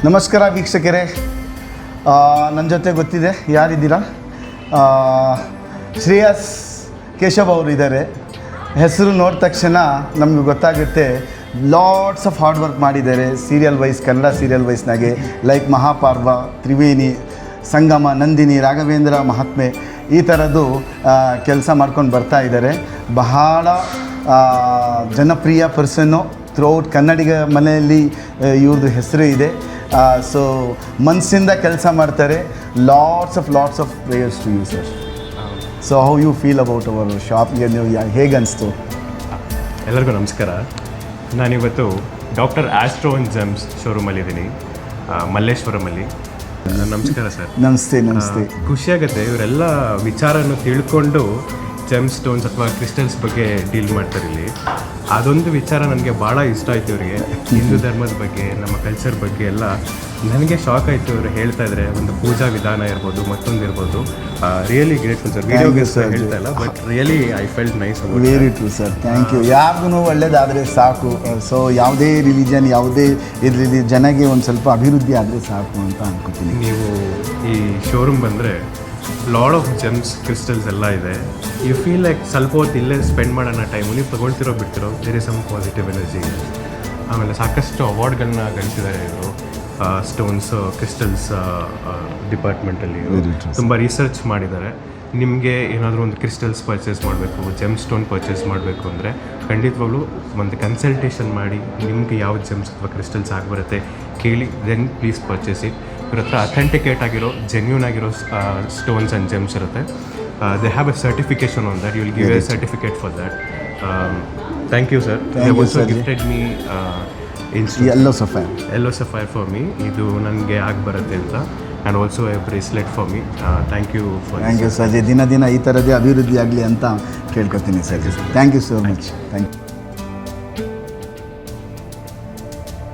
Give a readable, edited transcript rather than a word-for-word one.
ನಮಸ್ಕಾರ ವೀಕ್ಷಕರೇ, ನನ್ನ ಜೊತೆ ಗೊತ್ತಿದೆ ಯಾರಿದ್ದೀರಾ. ಶ್ರೇಯಸ್ ಕೇಶವ್ ಅವರು ಇದ್ದಾರೆ. ಹೆಸರು ನೋಡಿದ ತಕ್ಷಣ ನಮಗೆ ಗೊತ್ತಾಗುತ್ತೆ. ಲಾಟ್ಸ್ ಆಫ್ ಹಾರ್ಡ್ ವರ್ಕ್ ಮಾಡಿದ್ದಾರೆ ಸೀರಿಯಲ್ ವೈಸ್, ಕನ್ನಡ ಸೀರಿಯಲ್ ವೈಸ್ನಾಗೆ ಲೈಕ್ ಮಹಾಪಾರ್ವ, ತ್ರಿವೇಣಿ, ಸಂಗಮ, ನಂದಿನಿ, ರಾಘವೇಂದ್ರ, ಮಹಾತ್ಮೆ ಈ ಥರದ್ದು ಕೆಲಸ ಮಾಡ್ಕೊಂಡು ಬರ್ತಾ ಇದ್ದಾರೆ. ಬಹಳ ಜನಪ್ರಿಯ ಪರ್ಸನ್ನು ಥ್ರೂಔಟ್ ಕನ್ನಡಿಗ ಮನೆಯಲ್ಲಿ ಇವ್ರದ್ದು ಹೆಸರು ಇದೆ. ಸೊ ಮನಸ್ಸಿಂದ ಕೆಲಸ ಮಾಡ್ತಾರೆ. Lots of prayers to you sir. So how you feel about our ಶಾಪ್ಗೆ, ನೀವು ಹೇಗೆ ಅನಿಸ್ತು? ಎಲ್ಲರಿಗೂ ನಮಸ್ಕಾರ. ನಾನಿವತ್ತು ಡಾಕ್ಟರ್ ಆಸ್ಟ್ರೋ ಅಂಡ್ ಜೆಮ್ಸ್ ಶೋರೂಮಲ್ಲಿದ್ದೀನಿ, ಮಲ್ಲೇಶ್ವರಮಲ್ಲಿ. ನಮಸ್ಕಾರ ಸರ್. ನಮಸ್ತೆ. ಖುಷಿಯಾಗುತ್ತೆ ಇವರೆಲ್ಲ ವಿಚಾರನ ತಿಳ್ಕೊಂಡು ಜೆಮ್ ಸ್ಟೋನ್ಸ್ ಅಥವಾ ಕ್ರಿಸ್ಟಲ್ಸ್ ಬಗ್ಗೆ ಡೀಲ್ ಮಾಡ್ತಾರೆ ಇಲ್ಲಿ. ಅದೊಂದು ವಿಚಾರ ನನಗೆ ಭಾಳ ಇಷ್ಟ ಆಯಿತು ಇವರಿಗೆ. ಹಿಂದೂ ಧರ್ಮದ ಬಗ್ಗೆ, ನಮ್ಮ ಕಲ್ಚರ್ ಬಗ್ಗೆ ಎಲ್ಲ ನನಗೆ ಶಾಕ್ ಆಯಿತು. ಇವರು ಹೇಳ್ತಾ ಇದ್ದಾರೆ ಒಂದು ಪೂಜಾ ವಿಧಾನ ಇರ್ಬೋದು, ಮತ್ತೊಂದು ಇರ್ಬೋದು. Really grateful sir. ವಿಡಿಯೋಗೆ ಸರ್ ಹೇಳ್ತಾ ಇಲ್ಲ, but really I felt nice. Very true sir, thank you. ಯಾರಿಗೂ ಒಳ್ಳೇದಾದರೆ ಸಾಕು. ಸೊ ಯಾವುದೇ ರಿಲಿಜನ್, ಯಾವುದೇ ಇರಲಿ, ಜನಗೆ ಒಂದು ಸ್ವಲ್ಪ ಅಭಿವೃದ್ಧಿ ಆದರೆ ಸಾಕು ಅಂತ ಅನ್ಕೋತೀನಿ. ನೀವು ಈ ಶೋರೂಮ್ ಬಂದರೆ ಲಾಡ್ ಆಫ್ ಜೆಮ್ಸ್, ಕ್ರಿಸ್ಟಲ್ಸ್ ಎಲ್ಲ ಇದೆ. ಯು ಫೀಲ್ ಲೈಕ್ ಸ್ವಲ್ಪ ಹೊತ್ತು ಇಲ್ಲೇ ಸ್ಪೆಂಡ್ ಮಾಡೋಣ ಟೈಮು. ನೀವು ತೊಗೊಳ್ತಿರೋ ಬಿಡ್ತಿರೋ there is some positive energy. ಆಮೇಲೆ ಸಾಕಷ್ಟು ಅವಾರ್ಡ್ಗಳನ್ನ ಗಳಿಸಿದ್ದಾರೆ ಇವರು ಸ್ಟೋನ್ಸ್, ಕ್ರಿಸ್ಟಲ್ಸ್ ಡಿಪಾರ್ಟ್ಮೆಂಟಲ್ಲಿ. ತುಂಬ ರಿಸರ್ಚ್ ಮಾಡಿದ್ದಾರೆ. ನಿಮಗೆ ಏನಾದರೂ ಒಂದು ಕ್ರಿಸ್ಟಲ್ಸ್ ಪರ್ಚೇಸ್ ಮಾಡಬೇಕು, ಜೆಮ್ ಸ್ಟೋನ್ ಪರ್ಚೇಸ್ ಮಾಡಬೇಕು ಅಂದರೆ ಖಂಡಿತವಾಗ್ಲೂ ಒಂದು ಕನ್ಸಲ್ಟೇಷನ್ ಮಾಡಿ ನಿಮಗೆ ಯಾವ ಜೆಮ್ಸ್ ಅಥವಾ ಕ್ರಿಸ್ಟಲ್ಸ್ ಆಗಿಬರುತ್ತೆ ಕೇಳಿ, ದೆನ್ ಪ್ಲೀಸ್ ಪರ್ಚೇಸ್ ಇಟ್. ಇವ್ರ ಹತ್ರ ಅಥೆಂಟಿಕೇಟ್ ಆಗಿರೋ, ಜೆನ್ಯೂನ್ ಆಗಿರೋ ಸ್ಟೋನ್ಸ್ ಆ್ಯಂಡ್ ಜೆಮ್ಸ್ ಇರುತ್ತೆ. They have a certification on that. You will give a certificate for that. Thank you sir. They also gifted me yellow sapphire for me. ಇದು ನನಗೆ ಆಗಿ ಬರುತ್ತೆ ಅಂತ. And also a bracelet for me. Thank you sir. ದಿನ ಈ ಥರದೇ ಅಭಿವೃದ್ಧಿ ಆಗಲಿ ಅಂತ ಕೇಳ್ಕೊತೀನಿ ಸರ್. Thank you so much. Thank you.